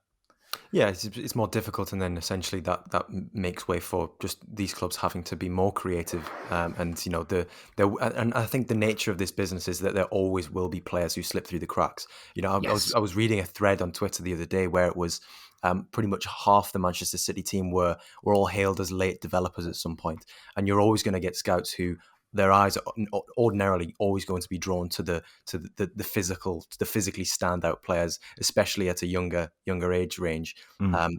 Yeah, it's more difficult, and then essentially that makes way for just these clubs having to be more creative, and and I think the nature of this business is that there always will be players who slip through the cracks. I was reading a thread on Twitter the other day where it was pretty much half the Manchester City team were all hailed as late developers at some point, and you're always going to get scouts who their eyes are ordinarily always going to be drawn to the physically standout players, especially at a younger age range.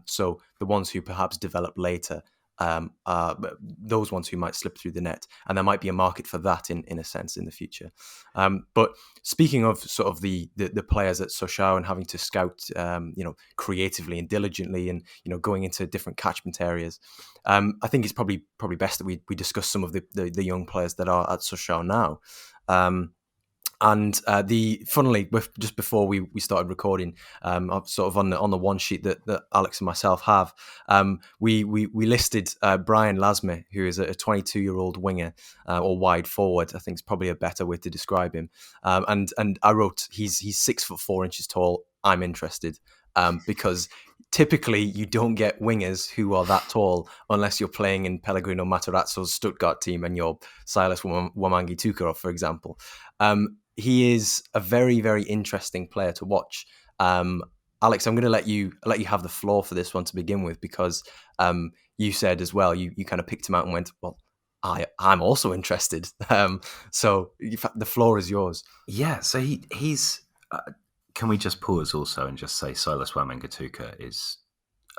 So the ones who perhaps develop later are those ones who might slip through the net, and there might be a market for that in a sense in the future. But speaking of sort of the players at Sochaux and having to scout, creatively and diligently, and going into different catchment areas, I think it's probably best that we discuss some of the young players that are at Sochaux now. And funnily, just before we started recording, sort of on the one sheet that Alex and myself have, we listed Brian Lasme, who is a 22-year-old winger or wide forward. I think is probably a better way to describe him. And I wrote he's 6'4" tall. I'm interested because typically you don't get wingers who are that tall unless you're playing in Pellegrino Matarazzo's Stuttgart team and you're Silas Wamangi Tukarov, for example. He is a very, very interesting player to watch. Alex, I'm going to let you have the floor for this one to begin with, because you said as well, you kind of picked him out and went, well, I'm also interested. So the floor is yours. Yeah, so he's can we just pause also and just say Silas Wamangituka is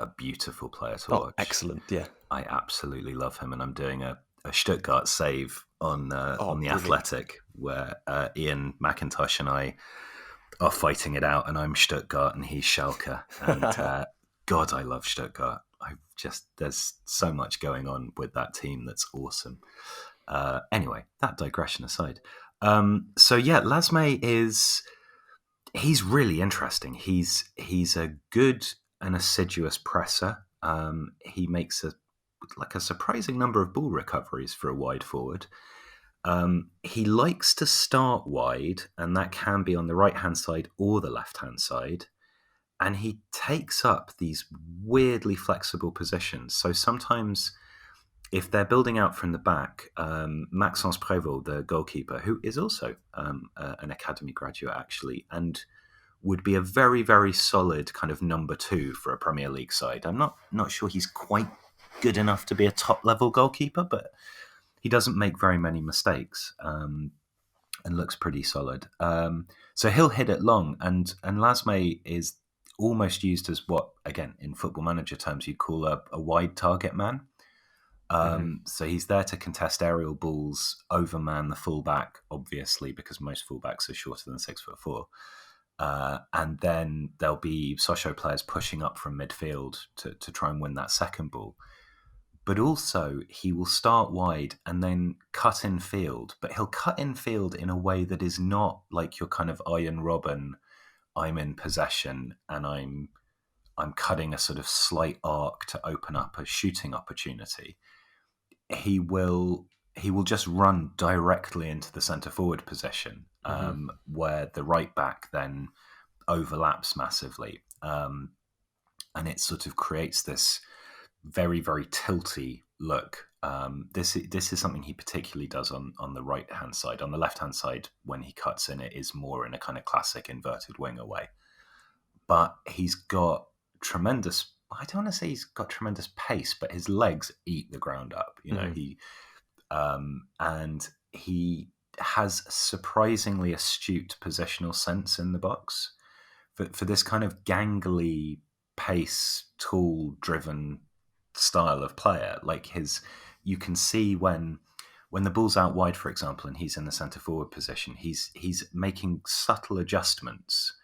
a beautiful player to watch. Excellent, yeah. I absolutely love him, and I'm doing a Stuttgart save on the brilliant. Athletic, where Ian McIntosh and I are fighting it out, and I'm Stuttgart and he's Schalke, and God, I love Stuttgart. There's so much going on with that team that's awesome. Anyway, that digression aside. So yeah, Lasme he's really interesting. He's a good and assiduous presser. He makes a surprising number of ball recoveries for a wide forward. He likes to start wide, and that can be on the right-hand side or the left-hand side. And he takes up these weirdly flexible positions. So sometimes, if they're building out from the back, Maxence Prévost, the goalkeeper, who is also an academy graduate actually, and would be a very, very solid kind of number 2 for a Premier League side. I'm not sure he's quite good enough to be a top-level goalkeeper, but he doesn't make very many mistakes and looks pretty solid. So he'll hit it long, and Lasme is almost used as what, again, in Football Manager terms, you'd call a wide target man. So he's there to contest aerial balls, overman the fullback, obviously, because most fullbacks are shorter than 6'4". And then there'll be Sochaux players pushing up from midfield to try and win that second ball. But also, he will start wide and then cut in field. But he'll cut in field in a way that is not like your kind of Iron Robben, I'm in possession and I'm cutting a sort of slight arc to open up a shooting opportunity. He will just run directly into the centre forward position, where the right back then overlaps massively, and it sort of creates this very, very tilty look. This is something he particularly does on the right hand side. On the left hand side, when he cuts in, it is more in a kind of classic inverted winger way. But he's got tremendous. I don't want to say he's got tremendous pace, but his legs eat the ground up. You know, and he has surprisingly astute positional sense in the box for this kind of gangly pace, tool driven style of player. Like you can see when the ball's out wide, for example, and he's in the centre forward position, he's making subtle adjustments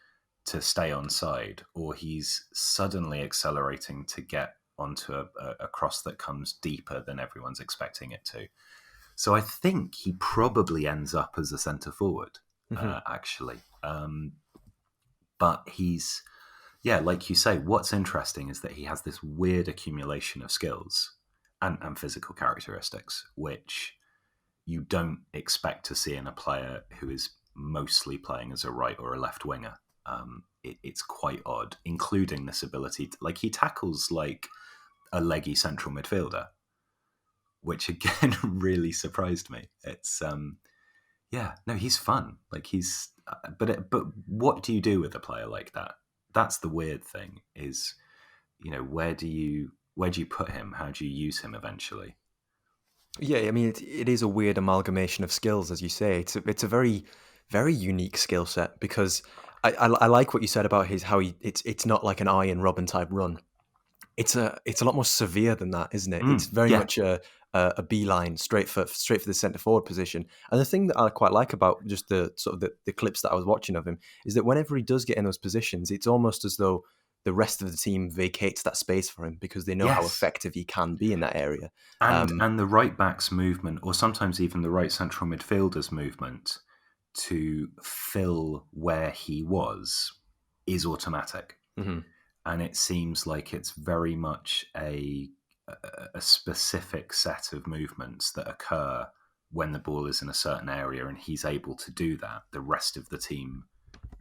to stay on side, or he's suddenly accelerating to get onto a cross that comes deeper than everyone's expecting it to. So I think he probably ends up as a centre forward, actually. But he's, like you say, what's interesting is that he has this weird accumulation of skills and physical characteristics, which you don't expect to see in a player who is mostly playing as a right or a left winger. It's quite odd, including this ability to, he tackles like a leggy central midfielder, which again really surprised me. It's he's fun. But what do you do with a player like that? That's the weird thing is, where do you put him? How do you use him eventually? Yeah, I mean, it is a weird amalgamation of skills, as you say. It's a very, very unique skill set, because I like what you said about it's not like an Iron Robben type run. It's a lot more severe than that, isn't it? It's very much a beeline straight for the centre forward position. And the thing that I quite like about just the sort of the clips that I was watching of him is that whenever he does get in those positions, it's almost as though the rest of the team vacates that space for him, because they know how effective he can be in that area. And the right back's movement, or sometimes even the right central midfielder's movement to fill where he was, is automatic. And it seems like it's very much a specific set of movements that occur when the ball is in a certain area, and he's able to do that. The rest of the team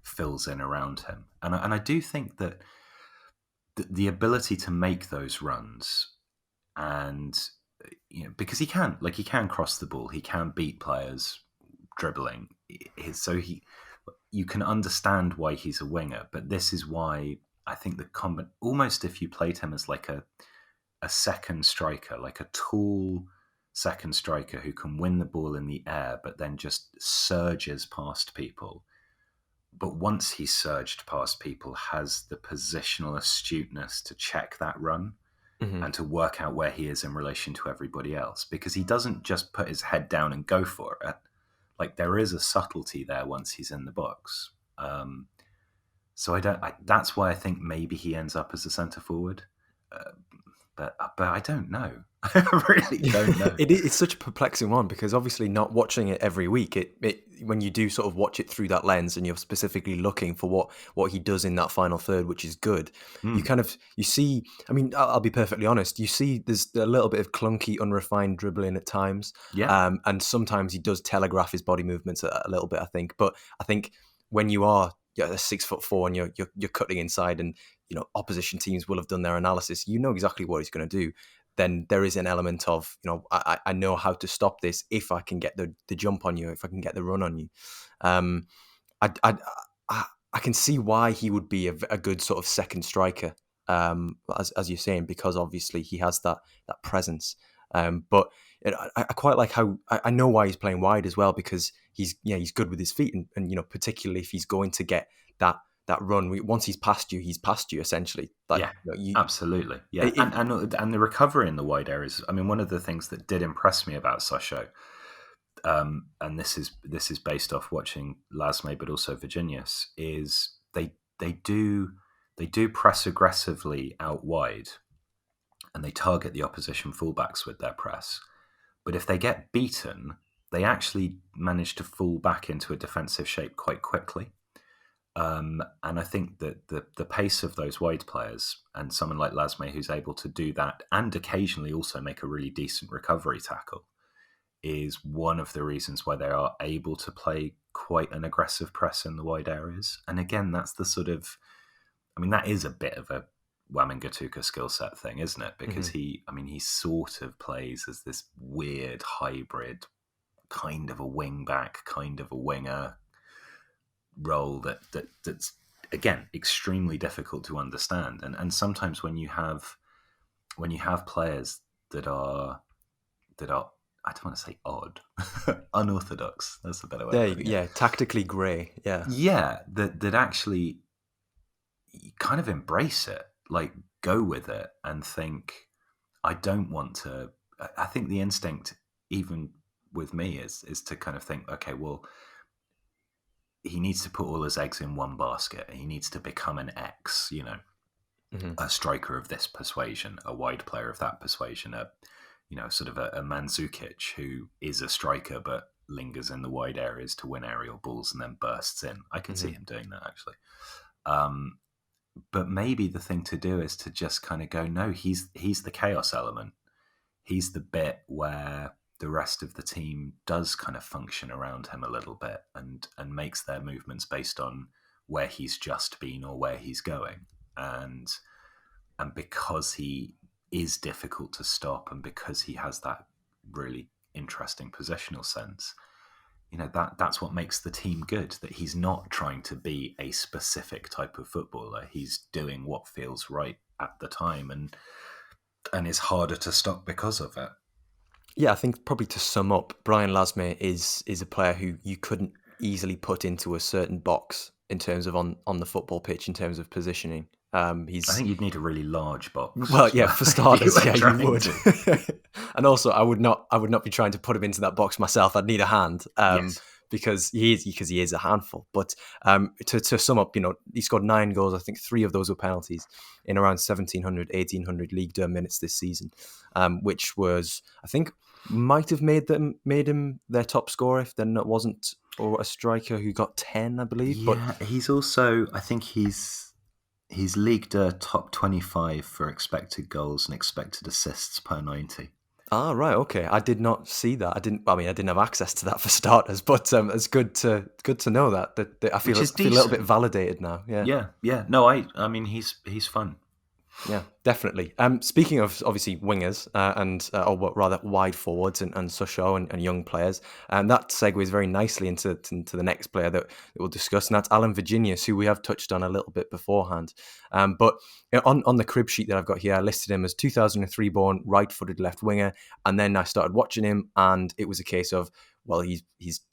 fills in around him. And I do think that the ability to make those runs, and because he can cross the ball, he can beat players dribbling. You can understand why he's a winger, but this is why I think the almost if you played him as like a second striker, like a tall second striker who can win the ball in the air, but then just surges past people, but once he's surged past people, has the positional astuteness to check that run and to work out where he is in relation to everybody else, because he doesn't just put his head down and go for it. Like, there is a subtlety there once he's in the box. So that's why I think maybe he ends up as a centre forward. But I don't know. I really don't know. It's such a perplexing one, because obviously not watching it every week, when you do sort of watch it through that lens and you're specifically looking for what he does in that final third, which is good, you see, I mean, I'll be perfectly honest, you see there's a little bit of clunky, unrefined dribbling at times. Yeah. And sometimes he does telegraph his body movements a little bit, I think. But I think when you are 6'4" and you're cutting inside, and opposition teams will have done their analysis, exactly what he's going to do, then there is an element of, I know how to stop this if I can get the jump on you, if I can get the run on you. I can see why he would be a good sort of second striker, as you're saying, because obviously he has that presence. But I quite like how I know why he's playing wide as well, because he's good with his feet, and particularly if he's going to get that run, once he's past you essentially. Like, absolutely. Yeah. And the recovery in the wide areas. I mean, one of the things that did impress me about Sochaux, and this is based off watching Lasme, but also Virginius, is they do press aggressively out wide, and they target the opposition fullbacks with their press. But if they get beaten, they actually manage to fall back into a defensive shape quite quickly. And I think that the pace of those wide players, and someone like Lasme who's able to do that and occasionally also make a really decent recovery tackle, is one of the reasons why they are able to play quite an aggressive press in the wide areas. And again, that's the sort of, I mean, that is a bit of a Wamangituka skill set thing, isn't it? Because he sort of plays as this weird hybrid, kind of a wing back, kind of a winger role that's again extremely difficult to understand. And sometimes when you have players that are I don't want to say odd, unorthodox. That's a better way. Tactically grey. That actually kind of embrace it, like go with it, and think, I don't want to. I think the instinct, even with me, is to kind of think, okay, well, he needs to put all his eggs in one basket. He needs to become an X, a striker of this persuasion, a wide player of that persuasion, sort of a Mandzukic who is a striker but lingers in the wide areas to win aerial balls and then bursts in. I can see him doing that, actually. But maybe the thing to do is to just kind of go, no, he's the chaos element. He's the bit where the rest of the team does kind of function around him a little bit and makes their movements based on where he's just been or where he's going. And because he is difficult to stop, and because he has that really interesting positional sense, that's what makes the team good, that he's not trying to be a specific type of footballer. He's doing what feels right at the time, and is harder to stop because of it. Yeah, I think probably to sum up, Brian Lasme is a player who you couldn't easily put into a certain box in terms of on the football pitch, in terms of positioning. I think you'd need a really large box. Well, yeah, for starters, you would. And also, I would not be trying to put him into that box myself. I'd need a hand. Yes. Because he is a handful. But to sum up, he scored 9 goals. I think 3 of those were penalties in around 1,700, 1,800 Ligue 2 minutes this season, which was, I think, might have made him their top scorer if then it wasn't, or a striker who got 10, I believe. Yeah, but he's also, I think he's Ligue 2 top 25 for expected goals and expected assists per 90. Ah, right, okay. I did not see that. I didn't have access to that for starters, but it's good to know that I feel a little bit validated now. Yeah. No, I mean he's fun. Yeah, definitely. Speaking of obviously wingers or rather wide forwards and Sochaux and young players, that segues very nicely into the next player that we'll discuss, and that's Alan Virginius, who we have touched on a little bit beforehand. But on the crib sheet that I've got here, I listed him as 2003 born, right-footed left winger, and then I started watching him, and it was a case of, well, he's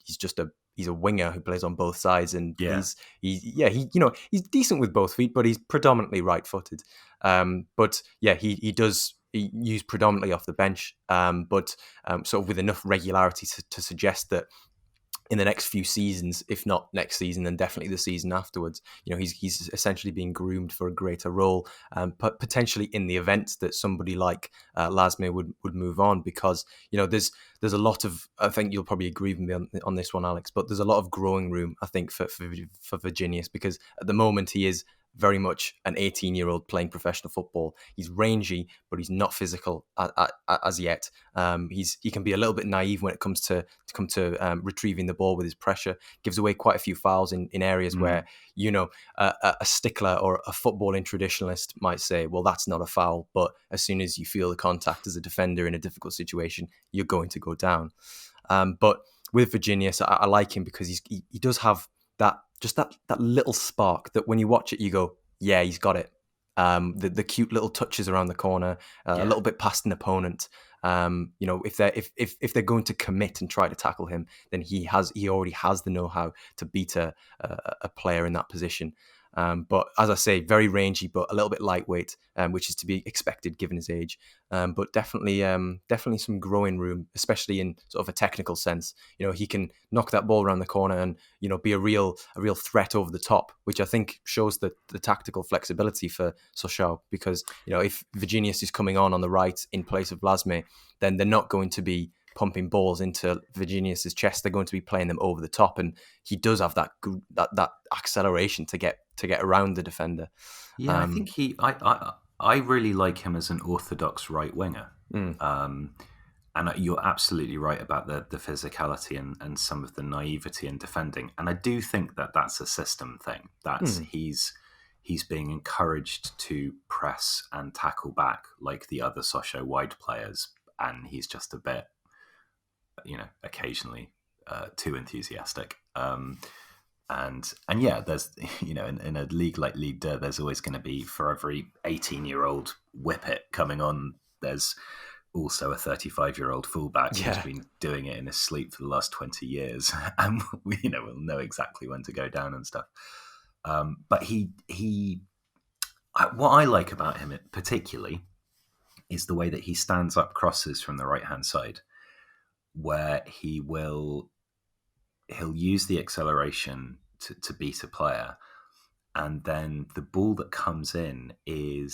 just he's a winger who plays on both sides, and Yeah. he's decent with both feet, but he's predominantly right-footed. But yeah, he does use predominantly off the bench, but sort of with enough regularity to suggest that in the next few seasons, if not next season, then definitely the season afterwards, he's essentially being groomed for a greater role, but potentially in the event that somebody like Lasme would move on, because there's a lot of, I think you'll probably agree with me on this one, Alex, but there's a lot of growing room, I think, for Virginius, because at the moment he is very much an 18-year-old playing professional football. He's rangy, but he's not physical as yet. He can be a little bit naive when it comes to retrieving the ball with his pressure. Gives away quite a few fouls in areas where a stickler or a footballing traditionalist might say, well, that's not a foul, but as soon as you feel the contact as a defender in a difficult situation, you're going to go down. But with Virginius, I like him because he does have that little spark that when you watch it, you go, yeah, he's got it. The cute little touches around the corner, a little bit past an opponent. If they're going to commit and try to tackle him, then he already has the know-how to beat a player in that position. But as I say, very rangy, but a little bit lightweight, which is to be expected given his age. But definitely some growing room, especially in sort of a technical sense. He can knock that ball around the corner and be a real threat over the top, which I think shows the tactical flexibility for Sochaux. Because if Virginius is coming on the right in place of Lasme, then they're not going to be pumping balls into Virginius's chest. They're going to be playing them over the top, and he does have that acceleration to get around the defender. Yeah, I think I really like him as an orthodox right winger. And you're absolutely right about the physicality and some of the naivety in defending. And I do think that that's a system thing. That's he's being encouraged to press and tackle back like the other Sochaux wide players, and he's just a bit, occasionally too enthusiastic. And yeah, there's in a league like Ligue 2, there's always going to be, for every 18-year-old whippet coming on, there's also a 35-year-old fullback who's been doing it in his sleep for the last 20 years, and we'll know exactly when to go down and stuff. But what I like about him particularly is the way that he stands up crosses from the right-hand side, where he'll use the acceleration to beat a player, and then the ball that comes in he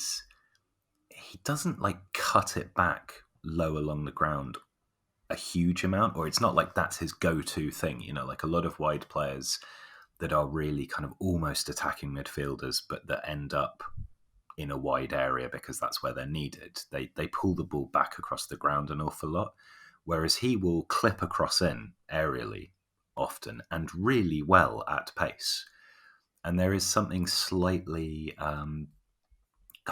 doesn't cut it back low along the ground a huge amount, or it's not like that's his go-to thing, like a lot of wide players that are really kind of almost attacking midfielders, but that end up in a wide area because that's where they're needed. They pull the ball back across the ground an awful lot, whereas he will clip across in aerially often and really well at pace. And there is something slightly kind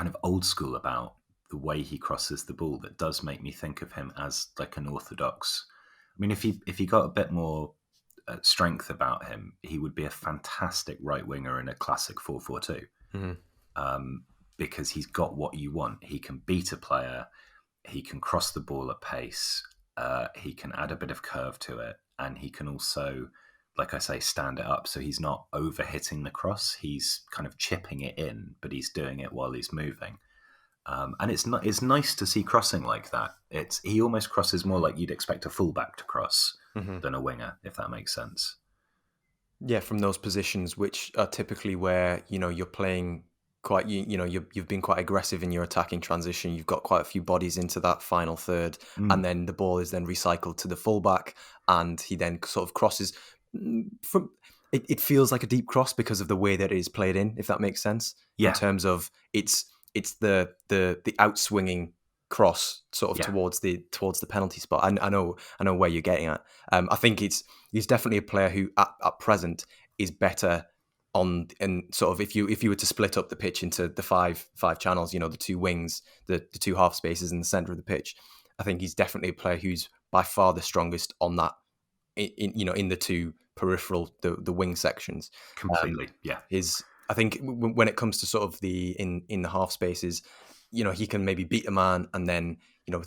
of old school about the way he crosses the ball that does make me think of him as like an orthodox. I mean, if he got a bit more strength about him, he would be a fantastic right winger in a classic 4-4-2. Because he's got what you want. He can beat a player, he can cross the ball at pace, he can add a bit of curve to it, and he can also, like I say, stand it up. So he's not over hitting the cross, he's kind of chipping it in, but he's doing it while he's moving. And it's nice to see crossing like that. He almost crosses more like you'd expect a fullback to cross than a winger, if that makes sense. Yeah, from those positions, which are typically where you're playing quite, you've been quite aggressive in your attacking transition. You've got quite a few bodies into that final third, and then the ball is then recycled to the fullback, and he then sort of crosses from. It feels like a deep cross because of the way that it is played in, if that makes sense. Yeah. In terms of it's the outswinging cross sort of towards the penalty spot. I know where you're getting at. I think he's definitely a player who at present is better on, and sort of if you were to split up the pitch into the five channels, the two wings, the two half spaces in the center of the pitch, I think he's definitely a player who's by far the strongest on that in the two peripheral, the wing sections. Completely. I think when it comes to sort of in the half spaces, he can maybe beat a man and then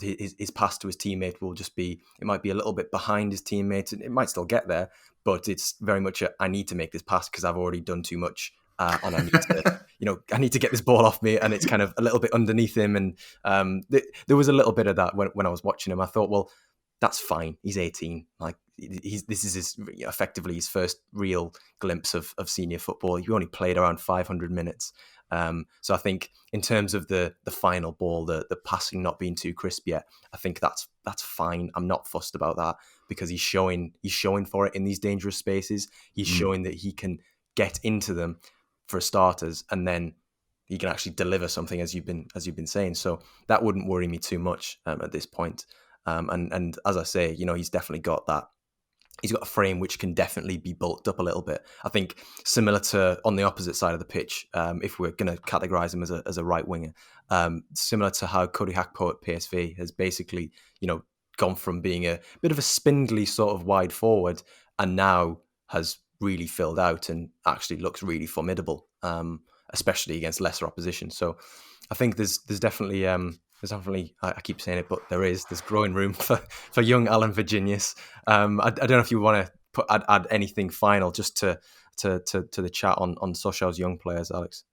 his pass to his teammate will just be, it might be a little bit behind his teammates, and it might still get there, but it's very much I need to make this pass because I've already done too much, and I need to, I need to get this ball off me, and it's kind of a little bit underneath him, and there was a little bit of that when I was watching him. I thought, well, that's fine. He's 18. Like this is effectively his first real glimpse of senior football. He only played around 500 minutes. So I think in terms of the final ball, the passing not being too crisp yet, I think that's fine. I'm not fussed about that because he's showing for it in these dangerous spaces. He's showing that he can get into them for starters, and then he can actually deliver something, as you've been saying. So that wouldn't worry me too much at this point. And as I say, he's definitely got that. He's got a frame which can definitely be bulked up a little bit. I think similar to on the opposite side of the pitch, if we're going to categorise him as a right winger, similar to how Cody Gakpo at PSV has basically, gone from being a bit of a spindly sort of wide forward, and now has really filled out and actually looks really formidable, especially against lesser opposition. So I think there's definitely I keep saying it, but there's growing room for young Alan Virginius. I don't know if you want to add anything final just to the chat on Sochaux's young players, Alex.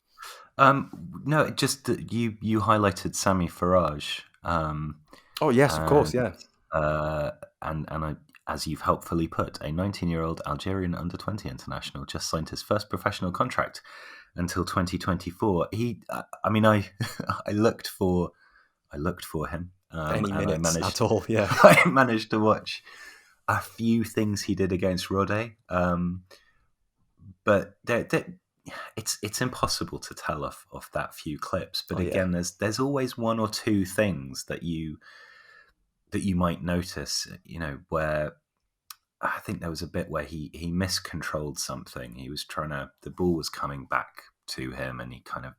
No, just that you highlighted Sami Faraj. Oh yes, of course, yeah. And I, as you've helpfully put, a 19-year-old Algerian under-20 international just signed his first professional contract until 2024. I looked for him. Any minutes at all, yeah. I managed to watch a few things he did against Rode, but it's impossible to tell off that few clips. But again, there's always one or two things that you might notice, where I think there was a bit where he miscontrolled something. He was the ball was coming back to him and he kind of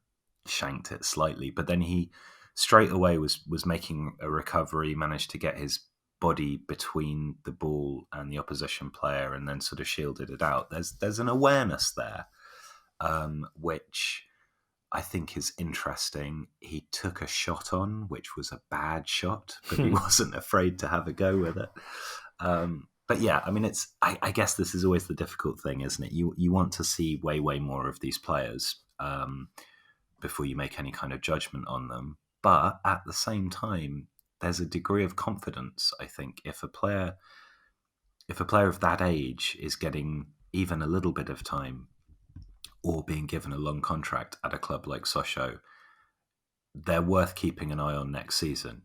shanked it slightly, but then he straight away was making a recovery, managed to get his body between the ball and the opposition player, and then sort of shielded it out. There's an awareness there, which I think is interesting. He took a shot on, which was a bad shot, but he wasn't afraid to have a go with it. But yeah, I guess this is always the difficult thing, isn't it? You want to see way more of these players before you make any kind of judgment on them. But at the same time, there's a degree of confidence, I think, if a player of that age is getting even a little bit of time or being given a long contract at a club like Sochaux, they're worth keeping an eye on next season.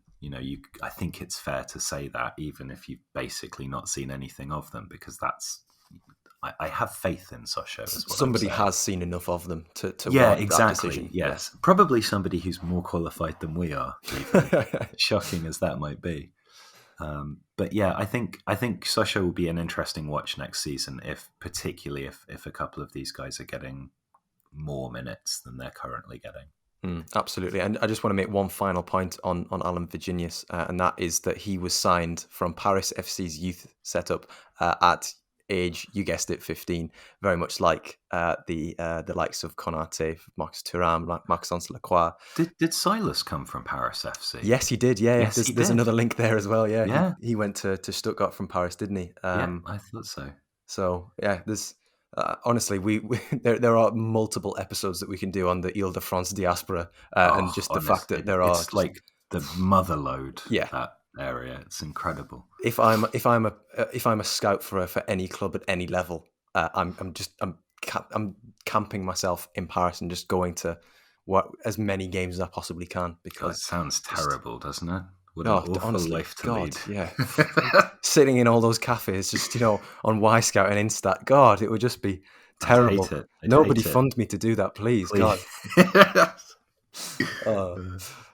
I think it's fair to say that, even if you've basically not seen anything of them, because I have faith in Sochaux as well. Somebody has seen enough of them to exactly. That decision. Yes, probably somebody who's more qualified than we are, even, shocking as that might be. But yeah, I think Sochaux will be an interesting watch next season, particularly if a couple of these guys are getting more minutes than they're currently getting. Absolutely. And I just want to make one final point on Alan Virginius, and that is that he was signed from Paris FC's youth setup at age, you guessed it, 15, very much like the likes of Konaté, Max Thuram, Maxence Lacroix. Did Silas come from Paris FC? Yes, he did. Yeah, yes, there's another link there as well. Yeah, yeah. He went to Stuttgart from Paris, didn't he? Yeah, I thought so. So yeah, there's honestly there are multiple episodes that we can do on the Ile-de-France diaspora, and just the fact that there are like the motherlode. Yeah. That area, it's incredible. If I'm a scout for any club at any level, I'm camping myself in Paris and just going to as many games as I possibly can, because it sounds terrible, doesn't it? What an awful honestly, life to lead. Yeah, sitting in all those cafes, just on Yscout and Instat. God, it would just be terrible. I'd hate it. Nobody fund me to do that, please. God.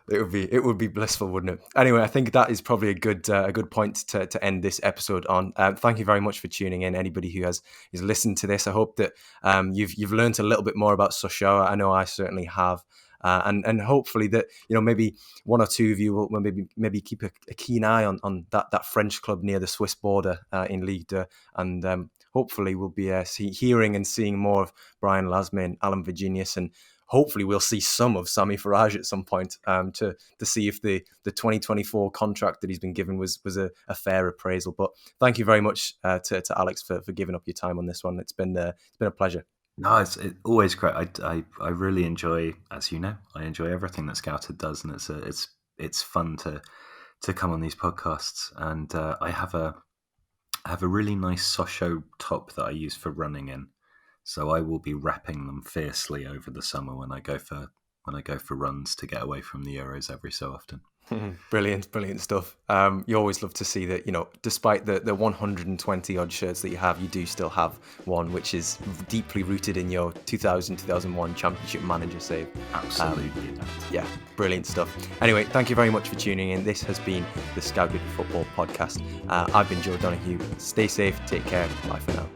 It would be blissful, wouldn't it? Anyway, I think that is probably a good point to end this episode on. Thank you very much for tuning in. Anybody who has listened to this, I hope that you've learned a little bit more about Sochaux. I know I certainly have, and hopefully that maybe one or two of you will maybe keep a keen eye on that French club near the Swiss border in Ligue, and hopefully we'll be hearing and seeing more of Brian Lasme and Alan Virginius, and hopefully we'll see some of Sami Faraj at some point to see if the 2024 contract that he's been given was a fair appraisal. But thank you very much to Alex for giving up your time on this one. It's been a pleasure. No, it's always great. I really enjoy, as you know, I enjoy everything that Scouted does, and it's fun to come on these podcasts. And I have a really nice Sochaux top that I use for running in, so I will be repping them fiercely over the summer when I go for runs to get away from the Euros every so often. Brilliant stuff. You always love to see that, despite the 120 odd shirts that you have, you do still have one which is deeply rooted in your 2000-2001 Championship manager save. Absolutely. Yeah, brilliant stuff. Anyway, thank you very much for tuning in. This has been the Scouted Football Podcast. I've been Joe Donoghue. Stay safe, take care, bye for now.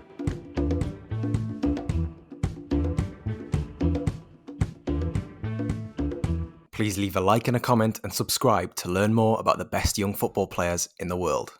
Please leave a like and a comment and subscribe to learn more about the best young football players in the world.